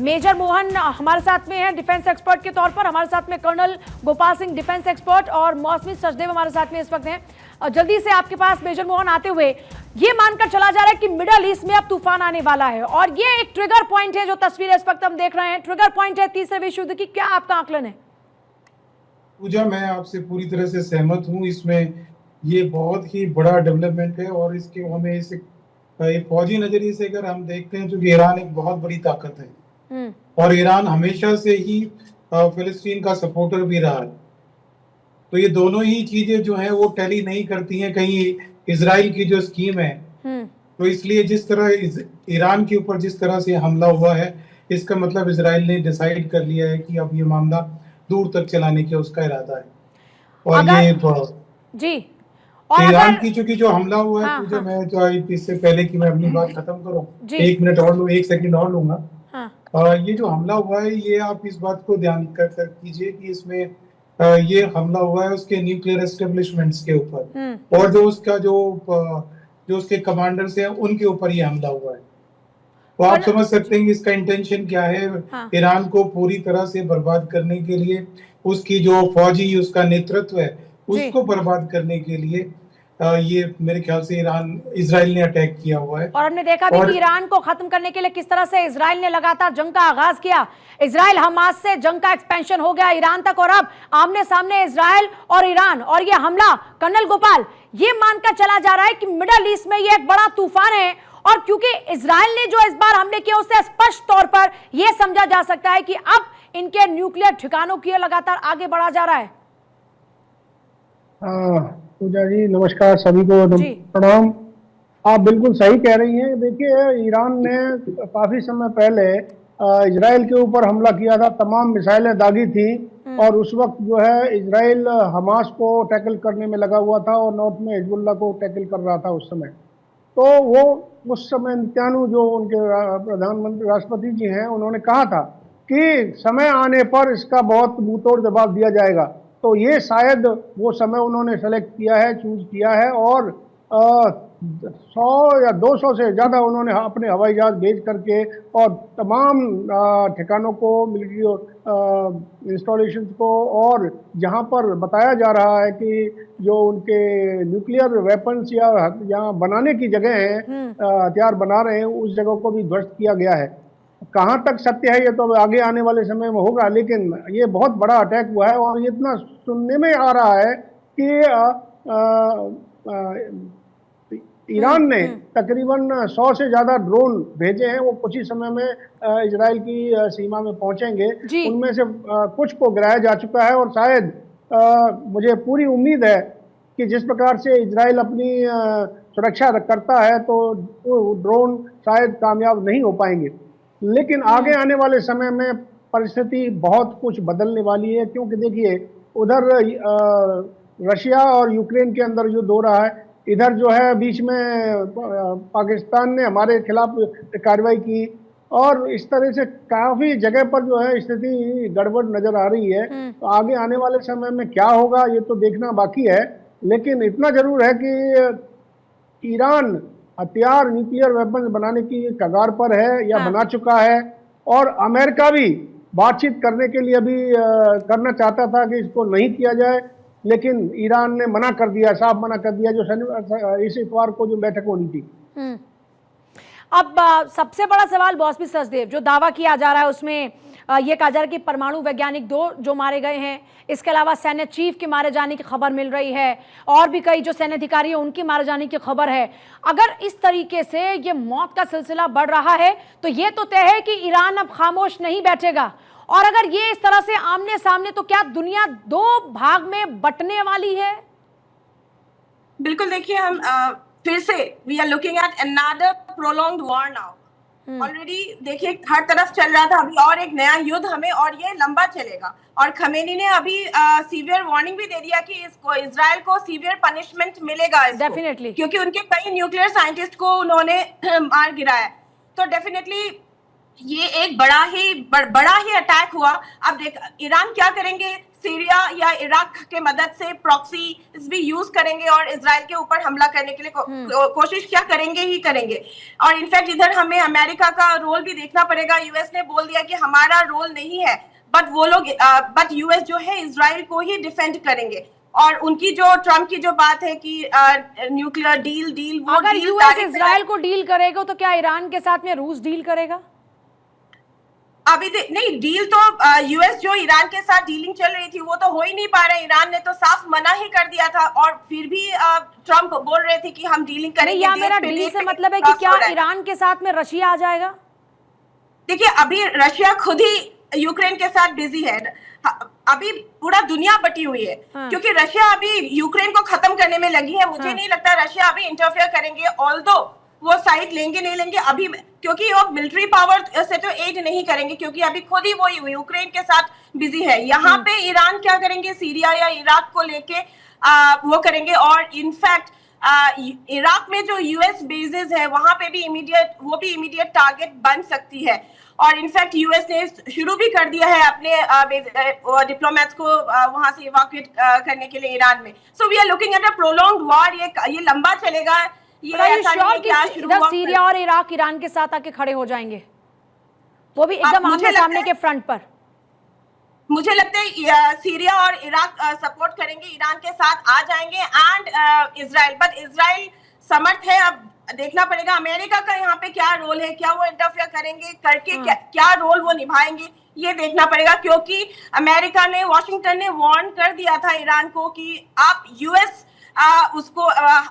Major Mohan हमारे साथ में हैं डिफेंस एक्सपर्ट के तौर पर, हमारे साथ में colonel Gopal Singh defence expert और मौसमी सचदेव हमारे साथ में इस वक्त हैं। जल्दी से आपके पास मेजर मोहन आते हुए ये मानकर चला जा रहा है कि मिडल ईस्ट में अब तूफान आने वाला है और ये एक ट्रिगर पॉइंट है, जो तस्वीर इस वक्त हम देख रहे हैं ट्रिगर पॉइंट है तीसरे विश्व युद्ध की। क्या आपका आकलन है? पूजा, मैं आपसे पूरी तरह से सहमत हूँ। इसमें ये बहुत ही बड़ा डेवलपमेंट है और इसके हमें इसे एक फौजी नजरिए से अगर हम देखते हैं, क्योंकि ईरान एक बहुत बड़ी ताकत है और ईरान हमेशा से ही फिलिस्तीन का सपोर्टर भी रहा है। तो ये दोनों ही चीजें जो है वो टैली नहीं करती हैं कहीं इजराइल की जो स्कीम है। तो इसलिए जिस तरह ईरान के ऊपर जिस तरह से हमला हुआ है, इसका मतलब इजराइल ने डिसाइड कर लिया है कि अब ये मामला दूर तक चलाने का उसका इरादा है। और ये जी ईरान की चूंकि जो हमला हुआ है, मुझे मैं जो इससे पहले कि मैं अपनी बात खत्म करूं, 1 मिनट और लूं, 1 सेकंड और लूंगा। ये जो हमला हुआ है, ये आप इस बात को ध्यान कर कीजिए कि इसमें ये हमला हुआ है उसके न्यूक्लियर एस्टेब्लिशमेंट्स के ऊपर और जो उसका जो उसके कमांडर्स हैं उनके ऊपर ये हमला हुआ है। तो आप समझ सकते हैं कि इसका इंटेंशन क्या है। ईरान को पूरी तरह से बर्बाद करने के लिए, उसकी जो फौजी उसका नेतृत्व है उसको बर्बाद करने के लिए ये मेरे ख्याल से इजराइल ने अटैक किया हुआ है। और हमने देखा भी कि ईरान को खत्म करने के लिए किस तरह से इजराइल ने लगातार जंग का आगाज किया। इजराइल हमास से जंग का एक्सपेंशन हो गया ईरान तक और अब आमने सामने इजराइल और ईरान और ये हमला। कर्नल गोपाल, ये मानकर चला जा रहा है कि मिडल ईस्ट में ये एक बड़ा तूफान है और क्योंकि इजराइल ने जो इस बार हमले किए उससे स्पष्ट तौर पर यह समझा जा सकता है कि अब इनके न्यूक्लियर ठिकानों की लगातार आगे बढ़ा जा रहा है। पूजा जी नमस्कार, सभी को प्रणाम। आप बिल्कुल सही कह रही हैं। देखिए, ईरान ने काफी समय पहले इजराइल के ऊपर हमला किया था, तमाम मिसाइलें दागी थी और उस वक्त जो है इजराइल हमास को टैकल करने में लगा हुआ था और नॉर्थ में हिजबुल्लाह को टैकल कर रहा था उस समय। तो वो उस समय नेतन्याहू जो उनके प्रधानमंत्री राष्ट्रपति जी हैं, उन्होंने कहा था कि समय आने पर इसका बहुत मुंहतोड़ जवाब दिया जाएगा। तो ये शायद वो समय उन्होंने सेलेक्ट किया है, चूज किया है और 100 या 200 से ज़्यादा उन्होंने अपने हवाई जहाज भेज करके और तमाम ठिकानों को, मिलिट्री इंस्टॉलेशंस को, और जहां पर बताया जा रहा है कि जो उनके न्यूक्लियर वेपन्स या यहाँ बनाने की जगह है, हथियार बना रहे हैं, उस जगह को भी ध्वस्त किया गया है। कहाँ तक सत्य है ये तो आगे आने वाले समय में होगा, लेकिन ये बहुत बड़ा अटैक हुआ है और इतना सुनने में आ रहा है कि ईरान ने तकरीबन 100 से ज्यादा ड्रोन भेजे हैं। वो कुछ ही समय में इजराइल की सीमा में पहुंचेंगे। उनमें से कुछ को गिराया जा चुका है और शायद मुझे पूरी उम्मीद है कि जिस प्रकार से इजराइल अपनी सुरक्षा करता है तो ड्रोन शायद कामयाब नहीं हो पाएंगे। लेकिन आगे आने वाले समय में परिस्थिति बहुत कुछ बदलने वाली है, क्योंकि देखिए उधर रशिया और यूक्रेन के अंदर युद्ध हो रहा है, इधर जो है बीच में पाकिस्तान ने हमारे खिलाफ कार्रवाई की और इस तरह से काफी जगह पर जो है स्थिति गड़बड़ नजर आ रही है। तो आगे आने वाले समय में क्या होगा ये तो देखना बाकी है, लेकिन इतना जरूर है कि ईरान हथियार, न्यूक्लियर वेपन बनाने की कगार पर है या बना चुका है और अमेरिका भी बातचीत करने के लिए अभी करना चाहता था कि इसको नहीं किया जाए, लेकिन ईरान ने मना कर दिया, साफ मना कर दिया, जो इस इतवार को जो बैठक होनी थी। अब सबसे बड़ा सवाल मौसमी सचदेव, जो दावा किया जा रहा है उसमें ये कहा जा रहा है कि परमाणु वैज्ञानिक 2 जो मारे गए हैं, इसके अलावा सैन्य चीफ के मारे जाने की खबर मिल रही है और भी कई जो सैन्य अधिकारी हैं उनके मारे जाने की खबर है। अगर इस तरीके से ये मौत का सिलसिला बढ़ रहा है तो ये तो तय है कि ईरान अब खामोश नहीं बैठेगा और अगर ये इस तरह से आमने सामने, तो क्या दुनिया 2 भाग में बंटने वाली है? बिल्कुल, देखिए हम फिर से we are looking at another prolonged war now. Already देखिए हर तरफ चल रहा था, अभी और एक नया युद्ध हमें, और ये लंबा चलेगा। और खमेनी ने अभी सीवियर वार्निंग भी दे दिया कि इसको इजराइल को सीवियर पनिशमेंट मिलेगा डेफिनेटली, क्योंकि उनके कई न्यूक्लियर साइंटिस्ट को उन्होंने मार गिराया। तो डेफिनेटली ये एक बड़ा ही अटैक हुआ। अब देख ईरान क्या करेंगे, सीरिया या इराक के मदद से प्रॉक्सी भी यूज करेंगे और इजराइल के ऊपर हमला करने के लिए कोशिश क्या करेंगे ही करेंगे। और इनफैक्ट इधर हमें अमेरिका का रोल भी देखना पड़ेगा। यूएस ने बोल दिया कि हमारा रोल नहीं है, बट यूएस जो है इजराइल को ही डिफेंड करेंगे। और उनकी जो ट्रम्प की जो बात है कि न्यूक्लियर डील वो अगर यूएस इजराइल को डील करेगा तो क्या ईरान के साथ में रूस डील करेगा? अभी नहीं, डील तो यूएस जो ईरान के साथ डीलिंग चल रही थी वो तो हो ही नहीं पा रहा है। ईरान ने तो साफ मना ही कर दिया था और फिर भी ट्रम्प बोल रहे थे कि हम डीलिंग करेंगे। या मेरा डील से मतलब है कि क्या ईरान के साथ में रशिया आ जाएगा? देखिए अभी रशिया खुद ही यूक्रेन के साथ बिजी है। अभी पूरा दुनिया बटी हुई है क्योंकि रशिया अभी यूक्रेन को खत्म करने में लगी है। मुझे नहीं लगता रशिया अभी इंटरफेयर करेंगे, ऑल्दो वो साइड लेंगे नहीं लेंगे अभी, क्योंकि वो मिलिट्री पावर से तो एड नहीं करेंगे क्योंकि अभी खुद ही वो यूक्रेन के साथ बिजी है। यहाँ पे ईरान क्या करेंगे, सीरिया या इराक को लेके वो करेंगे। और इनफैक्ट इराक में जो यूएस बेसेस है वहां पे भी इमीडिएट टारगेट बन सकती है। और इनफैक्ट यूएस ने शुरू भी कर दिया है अपने डिप्लोमेट्स को वहां से इवैक्यूएट करने के लिए ईरान में। So we are looking at a prolonged war. ये लंबा चलेगा। इधर सीरिया और इराक ईरान के साथ आके खड़े हो जाएंगे, वो भी एकदम आमने सामने के फ्रंट पर? मुझे लगता है सीरिया और इराक सपोर्ट करेंगे, ईरान के साथ आ जाएंगे एंड इजराइल, बट इजराइल समर्थ है। अब देखना पड़ेगा अमेरिका का यहाँ पे क्या रोल है, क्या वो इंटरफेयर करेंगे, करके क्या रोल वो निभाएंगे, ये देखना पड़ेगा। क्योंकि अमेरिका ने, वॉशिंगटन ने वार्न कर दिया था ईरान को कि आप यूएस उसको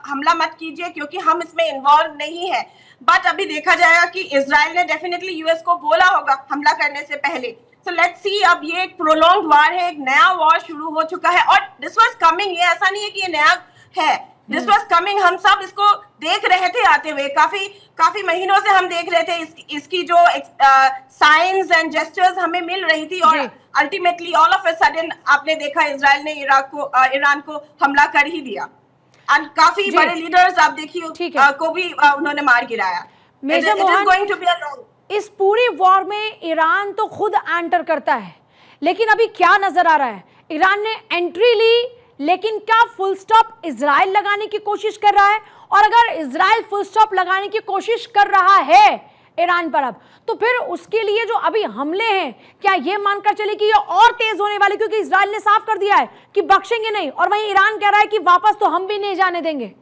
हमला मत कीजिए क्योंकि हम इसमें इन्वॉल्व नहीं है। बट अभी देखा जाएगा कि इजराइल ने डेफिनेटली यूएस को बोला होगा हमला करने से पहले। सो लेट्स सी, अब ये एक प्रोलॉन्ग्ड वॉर है, एक नया वॉर शुरू हो चुका है और दिस वाज कमिंग। ये ऐसा नहीं है कि ये नया है, दिस वाज कमिंग। हम सब इसको देख रहे थे आते हुए, काफी महीनों से हम देख रहे थे। इसकी जो साइंस एंड जेस्चर्स हमें मिल रही थी और ultimately all of a sudden आपने देखा इजराइल ने ईरान को हमला कर ही दिया। और काफी बड़े लीडर्स आप देखिए को भी उन्होंने मार गिराया। मेजर मोहन, इस पूरी वॉर में ईरान तो खुद एंटर करता है, लेकिन अभी क्या नजर आ रहा है? ईरान ने एंट्री ली, लेकिन क्या फुल स्टॉप इजराइल लगाने की कोशिश कर रहा है? और अगर इजराइल फुल स्टॉप लगाने की कोशिश कर रहा है ईरान पर अब, तो फिर उसके लिए जो अभी हमले हैं, क्या ये मानकर चले कि ये और तेज होने वाले? क्योंकि इजराइल ने साफ कर दिया है कि बख्शेंगे नहीं, और वहीं ईरान कह रहा है कि वापस तो हम भी नहीं जाने देंगे।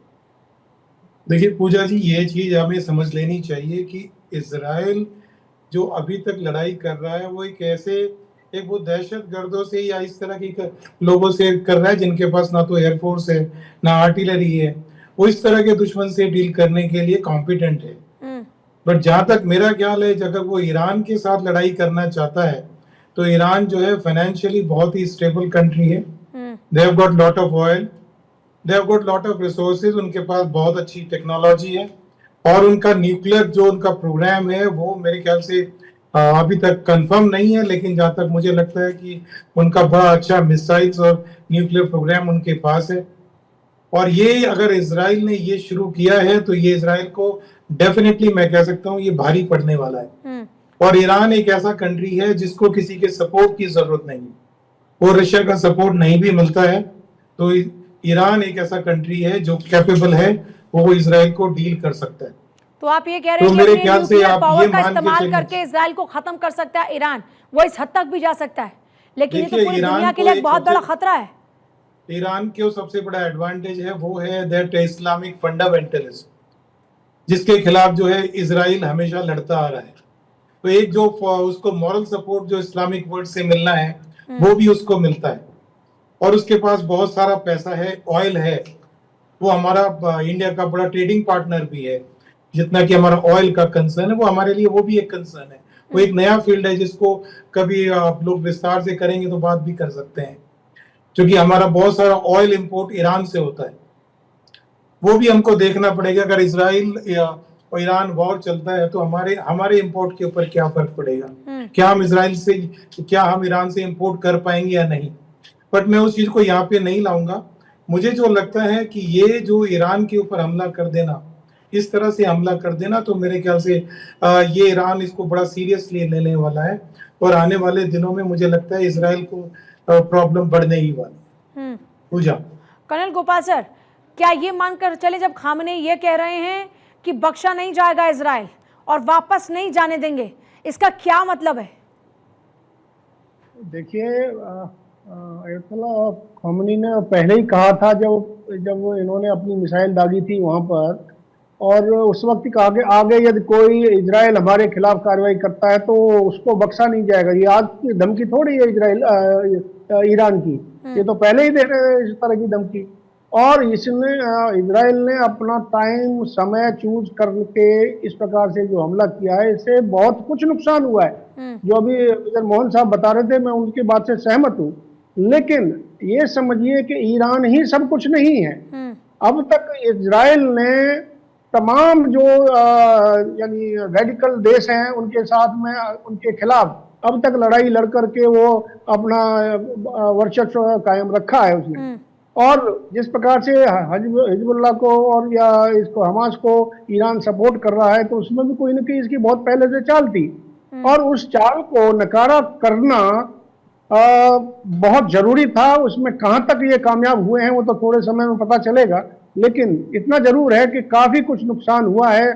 देखिए पूजा जी, ये चीज हमें समझ लेनी चाहिए कि इजराइल जो अभी तक लड़ाई कर रहा है वो एक वो दहशतगर्दों से या इस तरह की लोगों से कर रहा है जिनके पास ना तो एयरफोर्स है ना आर्टिलरी है। वो इस तरह के दुश्मन से डील करने के लिए कॉम्पिटेंट है। बट जहां तक मेरा ख्याल है, अगर वो ईरान के साथ लड़ाई करना चाहता है तो ईरान जो है फाइनेंशियली बहुत ही स्टेबल कंट्री है। They have got lot of oil, they have got lot of resources, उनके पास बहुत अच्छी टेक्नोलॉजी है और उनका न्यूक्लियर जो उनका प्रोग्राम है वो मेरे ख्याल से अभी तक कंफर्म नहीं है, लेकिन जहां तक मुझे लगता है कि उनका बड़ा अच्छा मिसाइल्स और न्यूक्लियर प्रोग्राम उनके पास है। और ये अगर इजराइल ने ये शुरू किया है तो ये इजराइल को डेफिनेटली मैं कह सकता हूँ ये भारी पड़ने वाला है। और ईरान एक ऐसा कंट्री है जिसको किसी के सपोर्ट की जरूरत नहीं, वो रशिया का सपोर्ट नहीं भी मिलता है तो ईरान एक ऐसा कंट्री है जो कैपेबल है, वो इजराइल को डील कर सकता है। तो आप ये कह रहे हैं कि अपने न्यूक्लियर पावर का इस्तेमाल करके इजराइल को खत्म कर सकता है ईरान, वो इस हद तक भी जा सकता है, लेकिन ये तो पूरी दुनिया के लिए बहुत बड़ा खतरा है। ईरान के सबसे बड़ा एडवांटेज है वो है दैट इस्लामिक फंडामेंटलिज्म, जिसके खिलाफ जो है इजराइल हमेशा लड़ता आ रहा है। तो एक जो उसको मॉरल सपोर्ट जो इस्लामिक वर्ल्ड से मिलना है वो भी उसको मिलता है और उसके पास बहुत सारा पैसा है, ऑयल है। वो हमारा इंडिया का बड़ा ट्रेडिंग पार्टनर भी है। जितना कि हमारा ऑयल का कंसर्न है वो हमारे लिए वो भी एक कंसर्न है। वो एक नया फील्ड है जिसको कभी आप लोग विस्तार से करेंगे तो बात भी कर सकते हैं, क्योंकि हमारा बहुत सारा ऑयल इंपोर्ट ईरान से होता है। वो भी हमको देखना पड़ेगा। अगर इजराइल या ईरान वॉर चलता है तो हमारे इंपोर्ट के ऊपर क्या फर्क पड़ेगा, क्या हम ईरान से इंपोर्ट कर पाएंगे या नहीं। बट मैं उस चीज को यहाँ पे नहीं लाऊंगा। मुझे जो लगता है कि ये जो ईरान के ऊपर हमला कर देना, इस तरह से हमला कर देना, तो मेरे ख्याल से ये ईरान इसको बड़ा सीरियसली लेने वाला है और आने वाले दिनों में मुझे लगता है इजराइल को प्रॉब्लम बढ़ने ही वाली। पूजा। कर्नल गोपाल सर, क्या ये मानकर चले जब खामनेई ये कह रहे हैं कि बख्शा नहीं जाएगा इजराइल और वापस नहीं जाने देंगे, इसका क्या मतलब है? देखिए, अयतुल्लाह खामनेई ने पहले ही कहा था जब इन्होंने अपनी मिसाइल दागी थी वहां पर, और उस वक्त कहा कि आगे यदि कोई इजराइल हमारे खिलाफ कार्रवाई करता है तो उसको बख्शा नहीं जाएगा। ये आज की धमकी थोड़ी है ईरान की, ये तो पहले ही दे रहे हैं इस तरह की धमकी। और इसने इजराइल ने अपना टाइम समय चूज करके इस प्रकार से जो हमला किया है, इससे बहुत कुछ नुकसान हुआ है। जो अभी विजय मोहन साहब बता रहे थे, मैं उनकी बात से सहमत हूँ, लेकिन ये समझिए कि ईरान ही सब कुछ नहीं है। अब तक इजराइल ने तमाम जो यानी रेडिकल देश हैं उनके साथ में, उनके खिलाफ अब तक लड़ाई लड़ करके वो अपना वर्चस्व कायम रखा है उसने। और जिस प्रकार से हिजबुल्लाह को और या इसको हमास को ईरान सपोर्ट कर रहा है, तो उसमें भी कोई ना कोई इसकी बहुत पहले से चाल थी, और उस चाल को नकारा करना बहुत जरूरी था। उसमें कहां तक ये कामयाब हुए हैं वो तो थोड़े समय में पता चलेगा, लेकिन इतना जरूर है कि काफी कुछ नुकसान हुआ है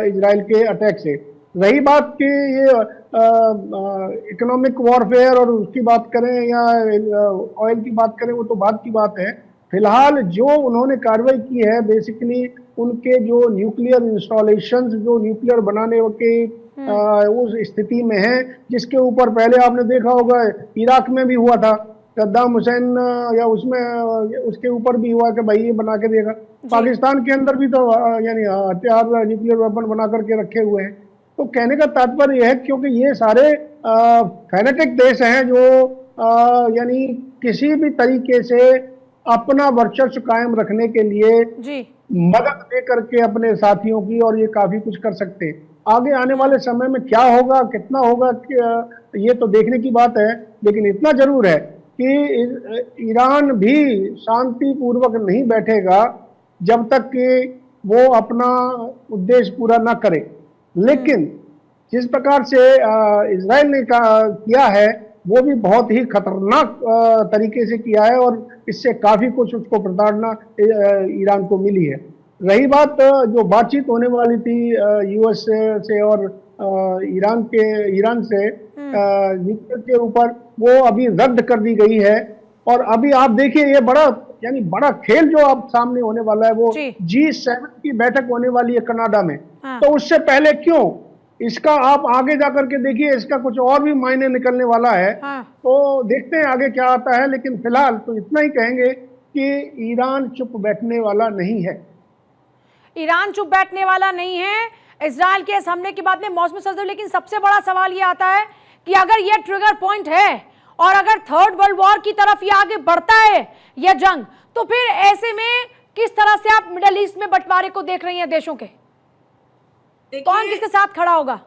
इजराइल के अटैक से। रही बात कि ये इकोनॉमिक वॉरफेयर और उसकी बात करें या ऑयल की बात करें, वो तो बात की बात है। फिलहाल जो उन्होंने कार्रवाई की है, बेसिकली उनके जो न्यूक्लियर इंस्टॉलेशंस, जो न्यूक्लियर बनाने के उस स्थिति में है, जिसके ऊपर पहले आपने देखा होगा इराक में भी हुआ था, सद्दाम हुसैन या उसमें उसके ऊपर भी हुआ कि भाई ये बना के देगा। पाकिस्तान के अंदर भी तो यानी हथियार, न्यूक्लियर वेपन बना करके रखे हुए हैं। तो कहने का तात्पर्य यह है क्योंकि ये सारे फैनेटिक देश हैं जो यानी किसी भी तरीके से अपना वर्चस्व कायम रखने के लिए मदद दे करके अपने साथियों की, और ये काफी कुछ कर सकते हैं। आगे आने वाले समय में क्या होगा, कितना होगा, ये तो देखने की बात है, लेकिन इतना जरूर है कि ईरान भी शांति पूर्वक नहीं बैठेगा जब तक कि वो अपना उद्देश्य पूरा ना करे। लेकिन जिस प्रकार से इजराइल ने किया है, वो भी बहुत ही खतरनाक तरीके से किया है, और इससे काफी कुछ उसको प्रताड़ना ईरान को मिली है। रही बात जो बातचीत होने वाली थी यूएस से और ईरान से न्यूक्लियर के ऊपर, वो अभी रद्द कर दी गई है। और अभी आप देखिए, ये बड़ा खेल जो आप सामने होने वाला है, वो G7 की बैठक होने वाली है कनाडा में। तो उससे पहले क्यों, इसका आप आगे जाकर के देखिए, इसका कुछ और भी मायने निकलने वाला है। तो देखते हैं आगे क्या आता है, लेकिन फिलहाल तो इतना ही कहेंगे कि ईरान चुप बैठने वाला नहीं है। ईरान चुप बैठने वाला नहीं है इजराइल के इस हमले के बाद में, मौसमी सजदर। लेकिन सबसे बड़ा सवाल ये आता है कि अगर ये ट्रिगर पॉइंट है और अगर थर्ड वर्ल्ड वॉर की तरफ ये आगे बढ़ता है यह जंग, तो फिर ऐसे में किस तरह से आप मिडिल ईस्ट में बंटवारे को देख रही हैं देशों के? कौन किसके साथ खड़ा होगा?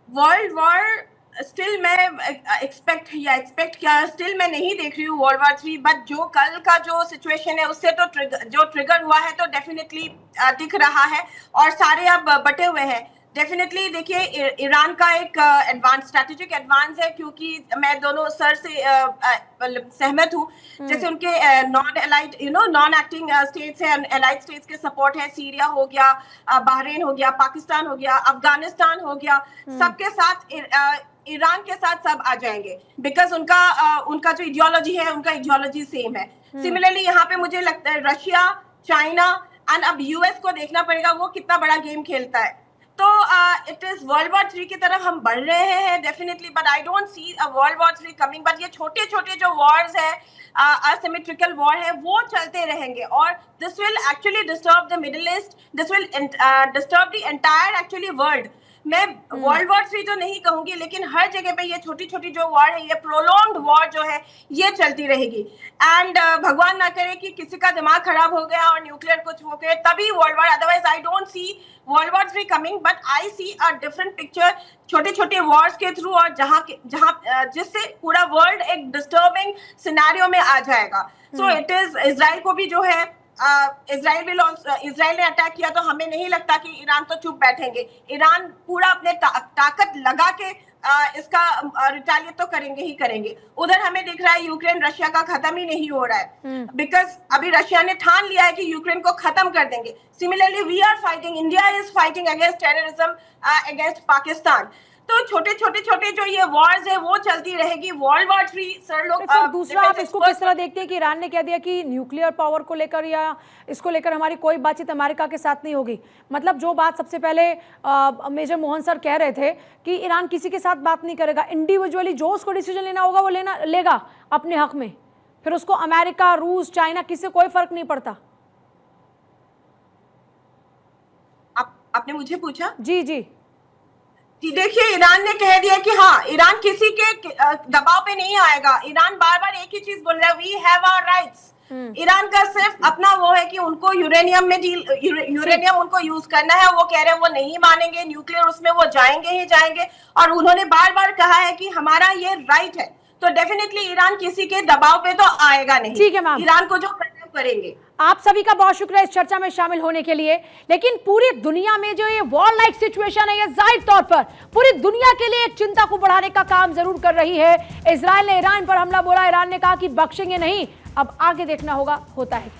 वर्ल्ड वॉर स्टिल मैं स्टिल मैं नहीं देख रही हूँ वर्ल्ड वॉर 3, बट जो कल का जो सिचुएशन है उससे तो जो ट्रिगर हुआ है तो डेफिनेटली दिख रहा है, और सारे अब बटे हुए हैं। डेफिनेटली देखिए, ईरान का एक स्ट्रैटेजिक एडवांस है, क्योंकि मैं दोनों सर से सहमत हूँ। जैसे उनके नॉन एक्टिंग स्टेट्स हैं, एलाइड स्टेट्स के सपोर्ट है, सीरिया हो गया, बहरीन हो गया, पाकिस्तान हो गया, अफगानिस्तान हो गया, सबके साथ ईरान के साथ सब आ जाएंगे, बिकॉज उनका जो इडियोलॉजी है, उनका इडियोलॉजी सेम है। सिमिलरली यहाँ पे मुझे लगता है रशिया, चाइना एंड अब यूएस को देखना पड़ेगा वो कितना बड़ा गेम खेलता है। तो इट इज वर्ल्ड वॉर 3 की तरफ हम बढ़ रहे हैं definitely, but I don't C a world war 3 coming. But ये छोटे छोटे जो वॉर्स है, असिमेट्रिकल वॉर है, वो चलते रहेंगे, और this will actually disturb the middle east, this will disturb the entire actually world. मैं वर्ल्ड वॉर 3 तो नहीं कहूंगी, लेकिन हर जगह पे ये छोटी छोटी जो वॉर है, ये प्रोलॉन्ग्ड वॉर जो है, ये चलती रहेगी। एंड भगवान ना करे कि किसी का दिमाग खराब हो गया और न्यूक्लियर कुछ हो गया तभी world war, otherwise I don't see world war 3 coming, but I see a different picture छोटे छोटे वॉर्स के थ्रू, और जहां जिससे पूरा वर्ल्ड एक डिस्टर्बिंग सिनेरियो में आ जाएगा। सो इट इज इजराइल को भी जो है इसराइल ने अटैक किया तो हमें नहीं लगता कि ईरान तो चुप बैठेंगे। ईरान पूरा अपने ताकत लगा के इसका रिटालिएट तो करेंगे ही करेंगे। उधर हमें दिख रहा है यूक्रेन रशिया का खत्म ही नहीं हो रहा है, बिकॉज अभी रशिया ने ठान लिया है कि यूक्रेन को खत्म कर देंगे। Similarly we are fighting, India is fighting against terrorism, against Pakistan. तो छोटे जो ये वॉर्स है वो चलती रहेगी। वर्ल्ड वॉर 3 सर लोग। दूसरा आप इसको किस तरह देखते हैं कि ईरान ने कह दिया कि न्यूक्लियर पावर को लेकर या इसको लेकर हमारी कोई बातचीत अमेरिका के साथ नहीं होगी। मतलब जो बात सबसे पहले मेजर मोहन सर कह रहे थे कि ईरान किसी के साथ बात नहीं करेगा, इंडिविजुअली जो उसको डिसीजन लेना होगा वो लेगा अपने हक में, फिर उसको अमेरिका, रूस, चाइना किसी से कोई फर्क नहीं पड़ता। आपने मुझे पूछा? जी देखिए, ईरान ने कह दिया कि हाँ, ईरान किसी के दबाव पे नहीं आएगा। ईरान बार बार एक ही चीज बोल रहा है, we have our rights. Iran का सिर्फ अपना वो है कि उनको यूरेनियम उनको यूज करना है। वो कह रहे हैं वो नहीं मानेंगे न्यूक्लियर, उसमें वो जाएंगे ही जाएंगे। और उन्होंने बार बार कहा है कि हमारा ये राइट है। तो डेफिनेटली ईरान किसी के दबाव पे तो आएगा नहीं। ठीक है मैम, ईरान को जो करना करेंगे। आप सभी का बहुत शुक्रिया इस चर्चा में शामिल होने के लिए। लेकिन पूरी दुनिया में जो ये वॉर लाइक सिचुएशन है, ये जाहिर तौर पर पूरी दुनिया के लिए एक चिंता को बढ़ाने का काम जरूर कर रही है। इजराइल ने ईरान पर हमला बोला, ईरान ने कहा कि बख्शेंगे नहीं। अब आगे देखना होगा होता है।